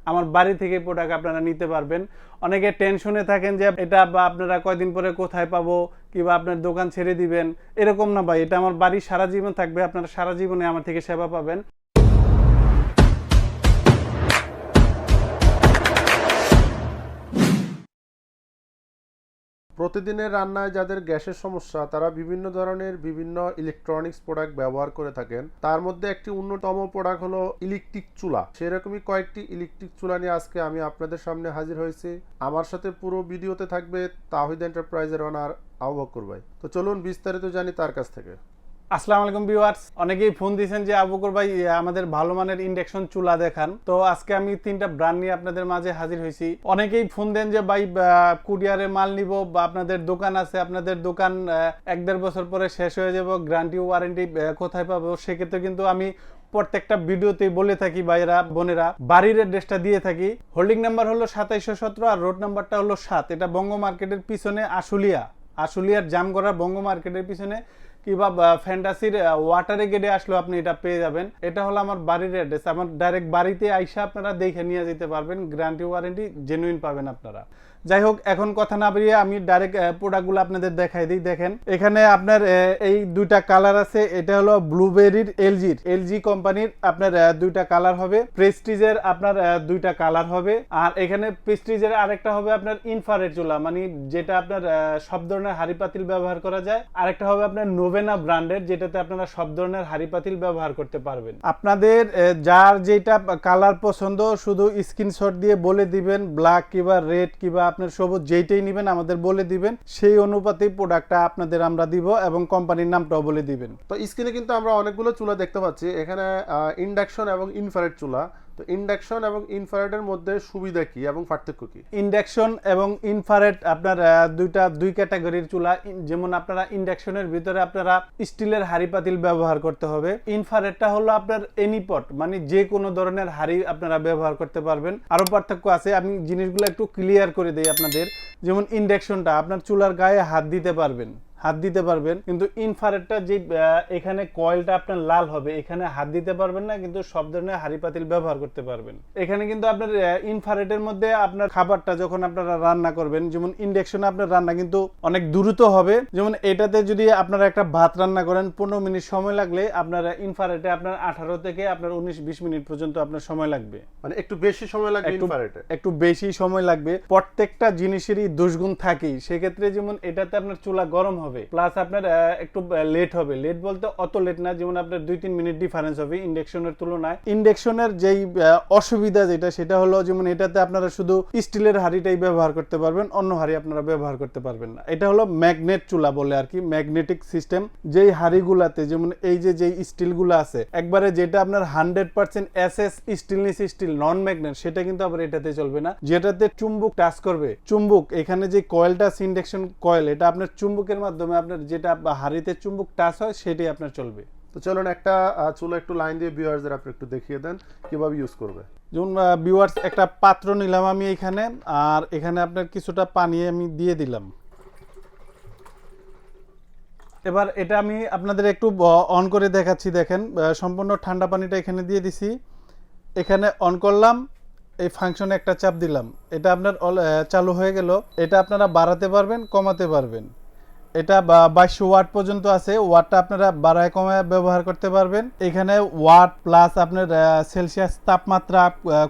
আমার বাড়ি থেকে প্রোডাক্ট আপনারা নিতে পারবেন। অনেকে টেনশনে থাকেন যে এটা বা আপনারা কয়দিন পরে কোথায় পাবো কিংবা আপনার দোকান ছেড়ে দিবেন, এরকম না ভাই, এটা আমার বাড়ি সারা জীবন থাকবে, আপনারা সারা জীবনে আমার থেকে সেবা পাবেন। প্রতিদিনের রান্নায় যাদের গ্যাসের সমস্যা তারা বিভিন্ন ধরনের বিভিন্ন ইলেকট্রনিক্স প্রোডাক্ট ব্যবহার করে থাকেন। তার মধ্যে একটি অন্যতম প্রোডাক্ট হলো ইলেকট্রিক চুলা। সেরকমই কয়েকটি ইলেকট্রিক চুলা নিয়ে আজকে আমি আপনাদের সামনে হাজির হয়েছি। আমার সাথে পুরো ভিডিওতে থাকবে তাওহিদ এন্টারপ্রাইজের ওনার আবু বকর ভাই। তো চলুন বিস্তারিত জানি তার কাছ থেকে। আসসালামু আলাইকুম ভিউয়ার্স, অনেকেই ফোন দিয়েছেন যে আবু বকর ভাই আমাদের ভালো মানের ইন্ডাকশন চুলা দেখান। তো আজকে আমি 3টা ব্র্যান্ড নিয়ে আপনাদের মাঝে হাজির হয়েছি। অনেকেই ফোন দেন যে ভাই কুরিয়ারে মাল নিব বা আপনাদের দোকান আছে, আপনাদের দোকান 1-1.5 বছর পরে শেষ হয়ে যাব, গ্যারান্টি ওয়ারেন্টি কোথায় পাবো? সেক্ষেত্রে কিন্তু আমি প্রত্যেকটা ভিডিওতেই বলে থাকি ভাইরা বোনেরা, বাড়ির অ্যাড্রেসটা দিয়ে থাকি। হোল্ডিং নাম্বার হলো 2717 আর রোড নাম্বারটা হলো 7। এটা বঙ্গ মার্কেটের পিছনে আশুলিয়ার জামগড়া বঙ্গ মার্কেটের পিছনে কিংবা ফ্যান্টাসির ওয়াটারে গেটে আসলেও আপনি এটা পেয়ে যাবেন। এটা হলো আমার বাড়ির অ্যাড্রেস। আমার ডাইরেক্ট বাড়িতে আইসা আপনারা দেখে নিয়ে যেতে পারবেন, গ্যারান্টি ওয়ারেন্টি জেনুইন পাবেন আপনারা। যাই হোক, এখন কথা না বেরিয়ে আমি ডাইরেক্ট প্রোডাক্টগুলো আপনাদের দেখাই দিই। দেখেন এখানে আপনার এই 2টা কালার আছে। এটা হলো ব্লুবেরির এলজি কোম্পানির আপনার 2টা কালার হবে। প্রেস্টিজের আপনার 2টা কালার হবে। আর এখানে প্রেস্টিজের আরেকটা হবে আপনার ইনফ্রারেড চুলা, মানে যেটা আপনার সব ধরনের হাড়ি পাতিল ব্যবহার করা যায়। আরেকটা হবে আপনার নোভেনা ব্র্যান্ডের, যেটাতে আপনারা সব ধরনের হাড়ি পাতিল ব্যবহার করতে পারবেন। আপনাদের যার যেটা কালার পছন্দ শুধু স্ক্রিনশট দিয়ে বলে দিবেন, ব্ল্যাক কিংবা রেড কিংবা আপনার সবুজ যেইটাই নেবেন আমাদের বলে দিবেন, সেই অনুপাতে প্রোডাক্টটা আপনাদের আমরা দিব এবং কোম্পানির নামটাও বলে দিবেন। তো স্ক্রিনে কিন্তু আমরা অনেকগুলো চুলা দেখতে পাচ্ছি। এখানে ইন্ডাকশন এবং ইনফ্রারেড চুলা। তো ইন্ডাকশন এবং ইনফ্রারেডের মধ্যে সুবিধা কি এবং পার্থক্য কি? ইন্ডাকশন এবং ইনফ্রারেড আপনার দুই ক্যাটাগরির চুলা। যেমন আপনারা ইন্ডাকশনের ভিতরে আপনারা স্টিলের হাড়ি পাতিল ব্যবহার করতে হবে। ইনফ্রারেডটা হলো আপনার এনিপট, মানে যে কোনো ধরনের হাড়ি আপনারা ব্যবহার করতে পারবেন। আরো পার্থক্য আছে, আমি জিনিসগুলো একটু ক্লিয়ার করে দেই আপনাদের। যেমন ইন্ডাকশনটা আপনার চুলার গায়ে হাত দিতে পারবেন, কিন্তু ইনফ্রারেডটা যে এখানে কয়েলটা আপনার লাল হবে, এখানে হাত দিতে পারবেন না, কিন্তু সব ধরনের হাড়ি পাতিল ব্যবহার করতে পারবেন। এখানে কিন্তু আপনার ইনফ্রারেডের মধ্যে আপনার খাবারটা যখন আপনারা রান্না করবেন, যেমন ইন্ডাকশনে আপনার রান্না কিন্তু অনেক দ্রুত হবে। যেমন এটাতে যদি আপনারা একটা ভাত রান্না করেন 15 মিনিট সময় লাগলে, আপনার ইনফ্রারেডে আপনার 18 থেকে আপনার 19-20 মিনিট পর্যন্ত আপনার সময় লাগবে, মানে একটু বেশি সময় লাগবে। ইনফ্রারেডে একটু বেশি সময় লাগবে। প্রত্যেকটা জিনিসেরই দুষ্গুণ থাকেই, সেক্ষেত্রে যেমন এটাতে আপনার চুলা গরম হবে, প্লাস আপনার একটু লেট হবে। লেট বলতে অত লেট না, যেমন আপনার 2-3 মিনিট ডিফারেন্স হবে ইন্ডাকশনের তুলনায়। ইন্ডাকশনের যেই অসুবিধা সেটা হলো যেমন এটাতে আপনারা শুধু স্টিলের হাঁড়িটাই ব্যবহার করতে পারবেন, অন্য হাঁড়ি আপনারা ব্যবহার করতে পারবেন না। এটা হলো ম্যাগনেট চুলা বলে আর কি, ম্যাগনেটিক সিস্টেম। যেই হাঁড়িগুলাতে যেমন এই যেই স্টিলগুলো আছে একবারে যেটা আপনার 100% এসএস স্টেনলেস স্টিল নন ম্যাগনেট, সেটা কিন্তু আবার এটাতে চলবে না। যেটাতে চুম্বক টাচ করবে, চুম্বক এখানে যে কয়েলটা আছে ইন্ডাকশন কয়েল, এটা আপনার চুম্বকের মাধ্যমে আপনার যেটা হাড়িতে চুম্বক টাচ হয় সেটাই আপনার চলবে। তো চলুন একটা চুলা একটু লাইন দিয়ে ভিউয়ারদের আপনি একটু দেখিয়ে দেন কিভাবে ইউজ করবে। যেমন ভিউয়ার্স একটা পাত্র নিলাম আমি এখানে, আর এখানে আপনার কিছুটা পানি আমি দিয়ে দিলাম। এবার এটা আমি আপনাদের একটু অন করে দেখাচ্ছি। দেখেন সম্পূর্ণ ঠান্ডা পানিটা এখানে দিয়ে দিছি, এখানে অন করলাম, এই ফাংশনে একটা চাপ দিলাম, এটা আপনার চালু হয়ে গেল। এটা আপনারা বাড়াতে পারবেন, কমাতে পারবেন। এটা 2200 ওয়াট পর্যন্ত আছে, ওয়াটটা আপনারা বাড়ায় কমায় ব্যবহার করতে পারবেন। এখানে ওয়াট প্লাস আপনার সেলসিয়াস তাপমাত্রা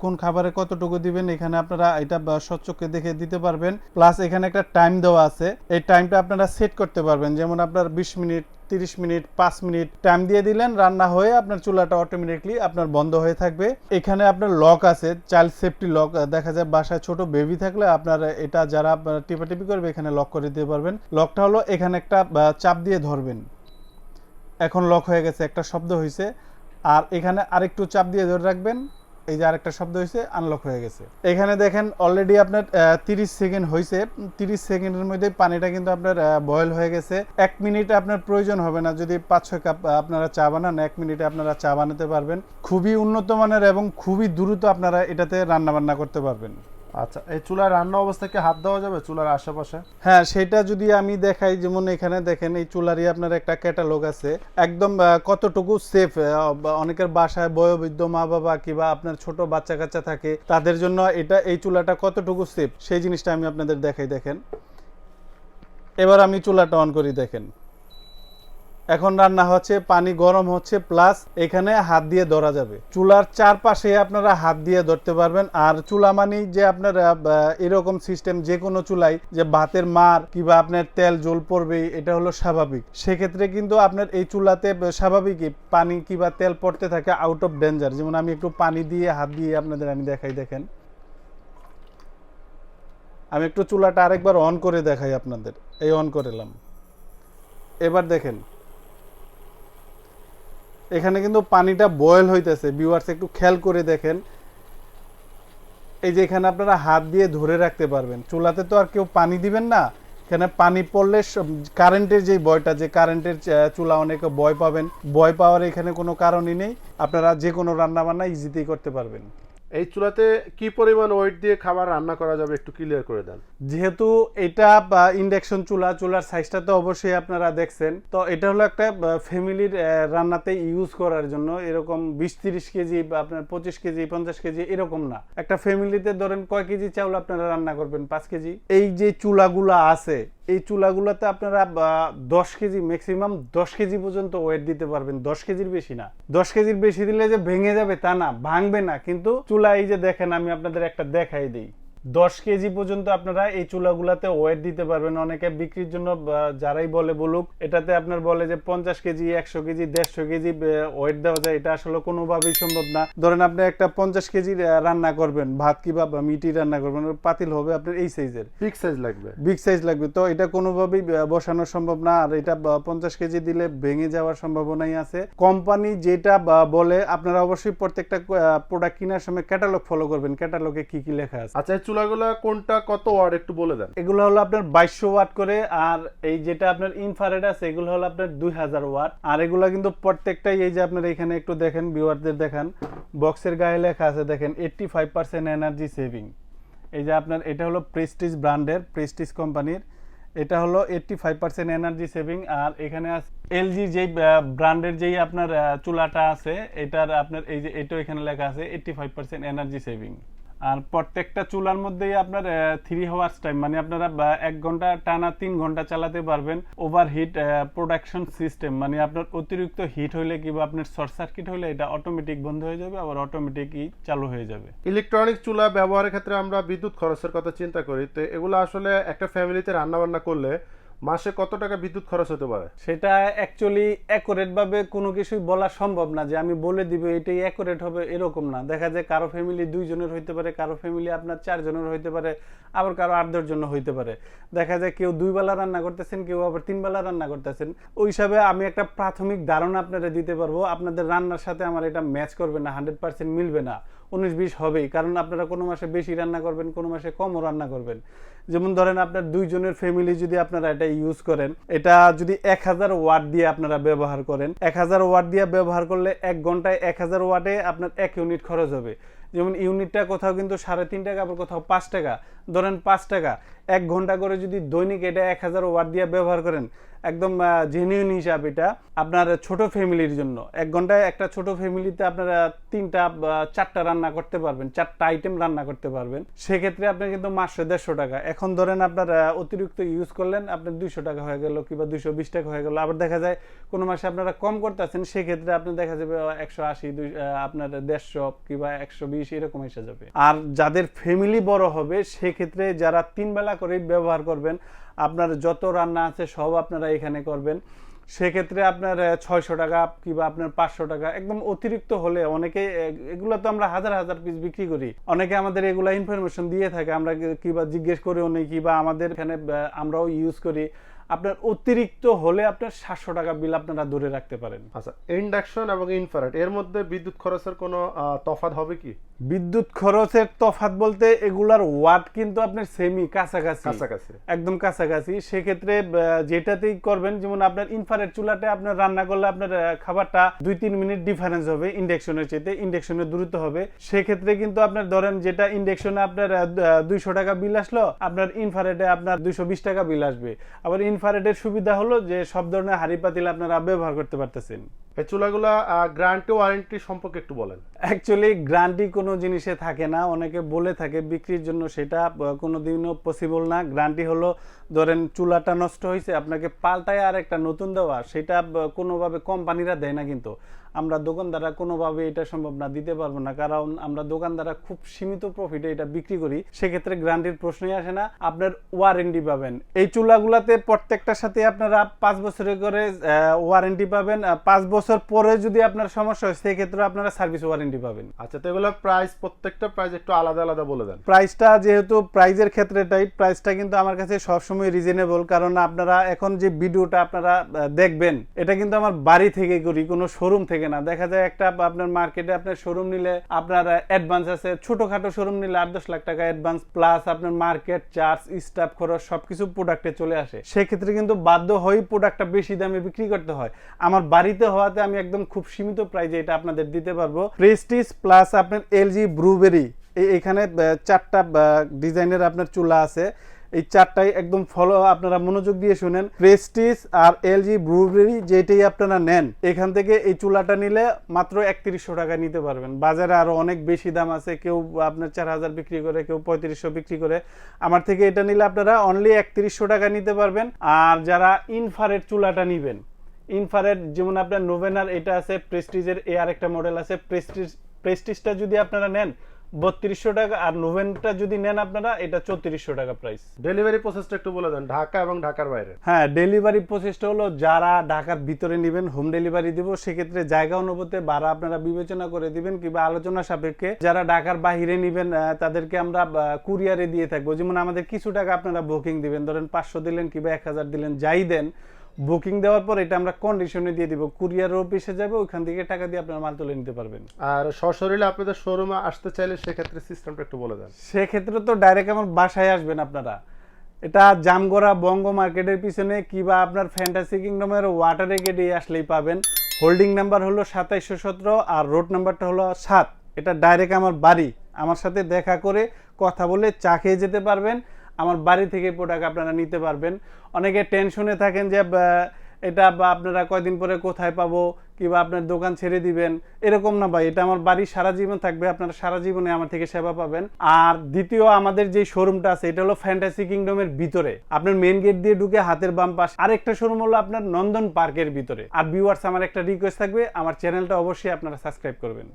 কোন খাবারে কতটুকু দিবেন এখানে আপনারা এটা স্বচ্ছকে দেখে দিতে পারবেন। প্লাস এখানে একটা টাইম দেওয়া আছে, এই টাইমটা আপনারা সেট করতে পারবেন। যেমন আপনার 20 মিনিট, 30 মিনিট, 5 মিনিট টাইম দিয়ে দিলেন, রান্না হয়ে আপনার চুলাটা অটোমেটিকলি আপনার বন্ধ হয়ে থাকবে। এখানে আপনার লক আছে, চাইল্ড সেফটি লক। দেখা যায় বাসায় ছোট বেবি থাকলে আপনার এটা যারা টিপাটিপি করবে এখানে লক করে দিতে পারবেন। লকটা হলো এখানে একটা চাপ দিয়ে ধরবেন, এখন লক হয়ে গেছে, একটা শব্দ হয়েছে। আর এখানে আরেকটু চাপ দিয়ে ধরে রাখবেন, এই যে আরেকটা শব্দ হয়েছে, আনলক হয়ে গেছে। এখানে দেখেন অলরেডি আপনার 30 সেকেন্ড হয়েছে। 30 সেকেন্ডের মধ্যে পানিটা কিন্তু আপনার বয়েল হয়ে গেছে। 1 মিনিট আপনার প্রয়োজন হবে না, যদি 5-6 কাপ আপনারা চা বানান 1 মিনিটে আপনারা চা বানাতে পারবেন। খুবই উন্নত মানের এবং খুবই দ্রুত আপনারা এটাতে রান্না বান্না করতে পারবেন। আচ্ছা, এই চুলার রান্না অবস্থায় কি হাত দেওয়া যাবে চুলার আশেপাশে? হ্যাঁ, সেটা যদি আমি দেখাই, যেমন এখানে দেখেন এই চুলারই আপনার একটা ক্যাটালগ আছে, একদম কতটুকু সেফ। অনেকের বাসায় বয়োবৃদ্ধ মা বাবা কিংবা আপনার ছোট বাচ্চা কাচ্চা থাকে, তাদের জন্য এই চুলাটা কতটুকু সেফ সেই জিনিসটা আমি আপনাদের দেখাই। দেখেন, এবার আমি চুলাটা অন করি, দেখেন এখন রান্না হচ্ছে, পানি গরম হচ্ছে, প্লাস এখানে হাত দিয়ে ধরা যাবে। চুলার চারপাশে আপনারা হাত দিয়ে ধরতে পারবেন। আর চুলা মানে যে আপনার এরকম সিস্টেম, যে কোনো চুলাই যে ভাতের মার কিংবা আপনার তেল জল পড়বে, এটা হলো স্বাভাবিক। সেক্ষেত্রে কিন্তু আপনার এই চুলাতে স্বাভাবিকই পানি কিংবা তেল পড়তে থাকে, আউট অফ ডেঞ্জার। যেমন আমি একটু পানি দিয়ে হাত দিয়ে আপনাদের আমি দেখাই। দেখেন, আমি একটু চুলাটা আরেকবার অন করে দেখাই আপনাদের। এই অন করলাম, এবার দেখেন এখানে কিন্তু পানিটা বয়েল হইতেছে। ভিউয়ার্স একটু খেয়াল করে দেখেন, এই যে এখানে আপনারা হাত দিয়ে ধরে রাখতে পারবেন। চুলাতে তো আর কেউ পানি দিবেন না, এখানে পানি পড়লে কারেন্টের যে ভয়টা, যে কারেন্টের চুলা অনেকে ভয় পাবেন, ভয় পাওয়ার এখানে কোনো কারণই নেই। আপনারা যে কোনো রান্না বান্না ইজিতেই করতে পারবেন। এই চুলাতে কি পরিমাণ ওয়েট দিয়ে খাবার রান্না করা যাবে একটু ক্লিয়ার করে দেন। যেহেতু এটা ইন্ডাকশন চুলা, চুলার সাইজটা তো অবশ্যই আপনারা দেখছেন, তো এটা হলো একটা ফ্যামিলির রান্নাতে ইউজ করার জন্য। এরকম 20-30 কেজি বা আপনার 25 কেজি 50 কেজি এরকম না। একটা ফ্যামিলিতে ধরেন কয় কেজি চাউল আপনারা রান্না করবেন? 5 কেজি। এই যে চুলাগুলা আছে, এই চুলাগুলোতে আপনারা 10 কেজি, ম্যাক্সিমাম 10 কেজি পর্যন্ত ওয়েট দিতে পারবেন। 10 কেজির বেশি না। 10 কেজির বেশি দিলে যে ভেঙে যাবে তা না, ভাঙবে না। কিন্তু চুলা এই যে দেখেন, আমি আপনাদের একটা দেখাই দিই, 10 কেজি পর্যন্ত আপনারা এই চুলাগুলাতে ওয়েট দিতে পারবেন। অনেকে বিক্রির জন্য যারাই বলুক, এটাতে আপনার বলে যে 50 কেজি 100 কেজি 150 কেজি ওয়েট দেওয়া যায়। এটা আসলে কোনোভাবেই সম্ভব না। ধরেন আপনি একটা 50 কেজি রান্না করবেন, ভাত কিংবা মিটি রান্না করবেন, পাতিল হবে আপনার এই সাইজের, বিগ সাইজ লাগবে। তো এটা কোনোভাবেই বসানো সম্ভব না। আর এটা 50 কেজি দিলে ভেঙে যাওয়ার সম্ভাবনাই আছে। কোম্পানি যেটা বলে, আপনারা অবশ্যই প্রত্যেকটা প্রোডাক্ট কেনার সময় ক্যাটালগ ফলো করবেন, ক্যাটালগে কি কি লেখা আছে। আচ্ছা, চুলাগুলা কোনটা কত ওয়াট একটু বলে দেন। এগুলো হলো আপনার 2200 ওয়াট করে, আর এই যেটা আপনার ইনফ্রারেড আছে এগুলো হলো আপনার 2000 ওয়াট। আর এগুলো কিন্তু প্রত্যেকটাই এই যে আপনার এখানে একটু দেখেন, ভিউয়ারদের দেখান, বক্সের গায়ে লেখা আছে দেখেন 85% এনার্জি সেভিং। এই যে আপনার এটা হলো প্রেস্টিজ ব্র্যান্ডের, প্রেস্টিজ কোম্পানির, এটা হলো 85% এনার্জি সেভিং। আর এখানে আছে এলজি যেই ব্র্যান্ডের যেই আপনার চুলাটা আছে, এটার আপনার এই যে এটাও এখানে লেখা আছে 85% এনার্জি সেভিং। আর প্রত্যেকটা চুলার মধ্যেই আপনার 3 আওয়ার্স টাইম, মানে আপনারা 1 ঘন্টা টানা 3 ঘন্টা চালাতে পারবেন। ওভারহিট প্রোডাকশন সিস্টেম, মানে আপনার অতিরিক্ত হিট হইলে কিংবা আপনার শর্ট সার্কিট হইলে এটা অটোমেটিক বন্ধ হয়ে যাবে, আবার অটোমেটিকই চালু হয়ে যাবে। ইলেকট্রনিক চুলা ব্যবহারের ক্ষেত্রে আমরা বিদ্যুৎ খরচের কথা চিন্তা করি, তো এগুলো আসলে একটা ফ্যামিলিতে রান্না বান্না করলে মাসে কত টাকা বিদ্যুৎ খরচ হতে পারে? সেটা অ্যাকচুয়ালি অ্যাকুরেট ভাবে কোনো কিছুই বলা সম্ভব না, যে আমি বলে দিব এটাই অ্যাকুরেট হবে এরকম না। দেখা যায় কারো ফ্যামিলি 2 জনের হইতে পারে, কারো ফ্যামিলি আপনার 4 জনের হইতে পারে, আবার কারো 8-10 জনের হইতে পারে। দেখা যায় কেউ 2 বেলা রান্না করতেছেন, কেউ আবার 3 বেলা রান্না করতেছেন। ওই হিসাবে আমি একটা প্রাথমিক ধারণা আপনারা দিতে পারবো। আপনাদের রান্নার সাথে আমার এটা ম্যাচ করবে না, 100% মিলবে না, 19-20 হবেই। কারণ আপনারা কোনো মাসে বেশি রান্না করবেন, কোনো মাসে কমও রান্না করবেন। যেমন ধরেন আপনার 2 জনের ফ্যামিলি যদি আপনারা এটা ইউজ করেন, এটা যদি 1000 ওয়াট দিয়ে আপনারা ব্যবহার করেন, 1000 ওয়াট দিয়ে ব্যবহার করলে 1 ঘন্টায় 1000 ওয়াটে আপনার 1 ইউনিট খরচ হবে। যেমন ইউনিটটা কোথাও কিন্তু 3.5 টাকা, আবার কোথাও 5 টাকা, ধরেন 5 টাকা। 1 ঘন্টা করে যদি দৈনিক এটা 1000 ওয়াট দিয়ে ব্যবহার করেন, একদম জেনুইন হিসাব এটা আপনার ছোট ফ্যামিলির জন্য। 1 ঘন্টায় একটা ছোট ফ্যামিলিতে আপনারা 3টা 4টা রান্না করতে পারবেন, 4টা আইটেম রান্না করতে পারবেন। সেক্ষেত্রে আপনার কিন্তু মাসে 150 টাকা। এখন ধরেন আপনার অতিরিক্ত ইউজ করলেন, আপনার 200 টাকা হয়ে গেল কিংবা 220 টাকা হয়ে গেল। আবার দেখা যায় কোনো মাসে আপনারা কম করতেছেন, সেক্ষেত্রে আপনি দেখা যাবে 180, আপনার 150 কিংবা 120 এরকম এসে যাবে। আর যাদের ফ্যামিলি বড় হবে, সেক্ষেত্রে যারা 3 বেলা করে ব্যবহার করবেন, আপনার যত রান্না আছে সব আপনারা এখানে করবেন, সেক্ষেত্রে আপনার 600 টাকা কিংবা আপনার 500 টাকা। একদম অতিরিক্ত হলে অনেকে, এগুলো তো আমরা হাজার হাজার পিস বিক্রি করি, অনেকে আমাদের এগুলা ইনফরমেশন দিয়ে থাকে, আমরা কিংবা জিজ্ঞেস করেও নেই, কিংবা আমাদের এখানে আমরাও ইউজ করি। আপনার অতিরিক্ত হলে আপনার 700 টাকা বিল আপনারা ধরে রাখতে পারেন। আচ্ছা, ইন্ডাকশন এবং ইনফ্রারেড এর মধ্যে বিদ্যুৎ খরচের কোনো তফাৎ হবে কি? বিদ্যুৎ খরচের তফাৎ বলতে এগুলার ওয়াট কিন্তু আপনার সেমি কাছাকাছি একদম কাছাকাছি। সেক্ষেত্রে যেটাতেই করবেন, যেমন আপনার ইনফ্রারেড চুলাতে আপনার রান্না করলে আপনার খাবারটা 2-3 মিনিট ডিফারেন্স হবে ইন্ডাকশনের চেয়ে, ইন্ডাকশনের দ্রুত হবে। সেক্ষেত্রে কিন্তু আপনার ধরেন যেটা ইন্ডাকশনে আপনার 200 টাকা বিল আসলো, আপনার ইনফ্রারেডে আপনার 220 টাকা বিল আসবে। আবার ইনফ্রারেডের সুবিধা হলো যে সব ধরনের হাঁড়ি পাতিল আপনারা ব্যবহার করতে পারতেছেন। এই চুলাগুলা গ্যারান্টি ওয়ারেন্টি সম্পর্কে একটু বলেন। অ্যাকচুয়ালি গ্যারান্টি কোনো জিনিসে থাকে না, অনেকে বলে থাকে বিক্রির জন্য, সেটা কোনোদিনও পসিবল না। গ্যারান্টি হলো ধরেন চুলাটা নষ্ট হয়েছে, আপনাকে পাল্টায় আর একটা নতুন দেওয়া, সেটা কোনোভাবে কোম্পানিরা দেয় না। কিন্তু আমরা দোকানদাররা কোনোভাবে এটা সম্ভব না, দিতে পারবো না, কারণ আমরা দোকানদাররা খুব সীমিত প্রফিটে এটা বিক্রি করি। সেক্ষেত্রে গ্যারান্টির প্রশ্নই আসে না। আপনার ওয়ারেন্টি পাবেন এই চুলাগুলাতে, প্রত্যেকটার সাথে আপনারা 5 বছরের করে ওয়ারেন্টি পাবেন। 5 বছর পরে যদি আপনার সমস্যা হয় সেক্ষেত্রে আপনারা সার্ভিস ওয়ারেন্টি পাবেন। আচ্ছা, তো এগুলো প্রাইস, প্রত্যেকটা প্রাইস একটু আলাদা আলাদা বলে দেন। প্রাইসটা যেহেতু প্রাইজের ক্ষেত্রে প্রাইসটা কিন্তু আমার কাছে সবসময় রিজনেবল, কারণ আপনারা এখন যে ভিডিওটা আপনারা দেখবেন এটা কিন্তু আমার বাড়ি থেকে করি, কোনো শোরুম থেকে না। দেখা যায় একটা আপনার মার্কেটে আপনার শোরুম নিলে আপনার অ্যাডভান্স আছে, ছোটখাটো শোরুম নিলে 8-10 লাখ টাকা অ্যাডভান্স, প্লাস আপনার মার্কেট চার্জ, স্টাফ খরচ সবকিছু প্রোডাক্টে চলে আসে। সেক্ষেত্রে কিন্তু বাধ্য হয়ে প্রোডাক্টটা বেশি দামে বিক্রি করতে হয়। আমার বাড়িতে হওয়াতে আমি একদম খুব সীমিত প্রাইজে এটা আপনাদের দিতে পারবো। প্রেস্টিজ প্লাস আপনার এলজি ব্রুবেরি, এখানে 4টা ডিজাইনের আপনার চুলা আছে। এই 4টাই একদম ফলো, আপনারা মনোযোগ দিয়ে শুনেন। প্রেস্টিজ আর এলজি ব্রুবেরি যেটাই আপনারা নেন, এখান থেকে এই চুলাটা নিলে মাত্র 3100 টাকা নিতে পারবেন। বাজারে আরো অনেক বেশি দাম আছে, কেউ আপনার 4000 বিক্রি করে, কেউ 3500 বিক্রি করে। আমার থেকে এটা নিলে আপনারা অনলি 3100 টাকা নিতে পারবেন। আর যারা ইনফ্রারেড চুলাটা নিবেন, ইনফ্রারেড যেমন আপনার নোভেনার এটা আছে, প্রেস্টিজের এ আরেকটা মডেল আছে। প্রেস্টিজটা যদি আপনারা নেন 3200 টাকা, আর নোভেনটা যদি নেন আপনারা এটা 3400 টাকা প্রাইস। ডেলিভারি প্রসেসটা একটু বলে দেন, ঢাকা এবং ঢাকার বাইরে। হ্যাঁ, ডেলিভারি প্রসেসটা হলো যারা ঢাকার ভিতরে নেবেন হোম ডেলিভারি দিব, সেক্ষেত্রে জায়গা অনুপাতে ভাড়া আপনারা বিবেচনা করে দিবেন কিংবা আলোচনা সাপেক্ষে। যারা ঢাকার বাইরে নেবেন তাদেরকে আমরা কুরিয়ারে দিয়ে থাকবো। যেমন আমাদের কিছু টাকা আপনারা বুকিং দিবেন, ধরেন 500 দিলেন কিংবা 1000 দিলেন, যাই দেন, বুকিং দেওয়ার পর এটা আমরা কন্ডিশনে দিয়ে দিব, কুরিয়ার অফিসে যাবে, ওখান থেকে টাকা দিয়ে আপনারা মাল তুলে নিতে পারবেন। আর সশরীরে আপনাদের শোরুমে আসতে চাইলে সেক্ষেত্রে সিস্টেমটা একটু বলে দেন। সেক্ষেত্রে তো ডাইরেক্ট আমার বাসায় আসবেন আপনারা। এটা জামগড়া বঙ্গ মার্কেটের পিছনে কিংবা আপনার ফ্যান্টাসি কিংডমের ওয়াটারে গেটে আসলেই পাবেন। হোল্ডিং নাম্বার হলো 2717 আর রোড নাম্বারটা হলো 7। এটা ডাইরেক্ট আমার বাড়ি, আমার সাথে দেখা করে কথা বলে চা খেয়ে যেতে পারবেন। আমার বাড়ি থেকে প্রোডাক্ট আপনারা নিতে পারবেন। অনেকে টেনশনে থাকেন যে এটা আপনারা কয়দিন পরে কোথায় পাবো কিংবা আপনার দোকান ছেড়ে দিবেন, এরকম না ভাই, এটা আমার বাড়ি সারা জীবন থাকবে, আপনারা সারা জীবনে আমার থেকে সেবা পাবেন। আর দ্বিতীয় আমাদের যে শোরুমটা আছে এটা হলো ফ্যান্টাসি কিংডমের ভিতরে, আপনার মেইন গেট দিয়ে ঢুকে হাতের বাম পাশ। আরেকটা শোরুম হলো আপনার নন্দন পার্কের ভিতরে। আর ভিউয়ার্স, আমার একটা রিকোয়েস্ট থাকবে, আমার চ্যানেলটা অবশ্যই আপনারা সাবস্ক্রাইব করবেন।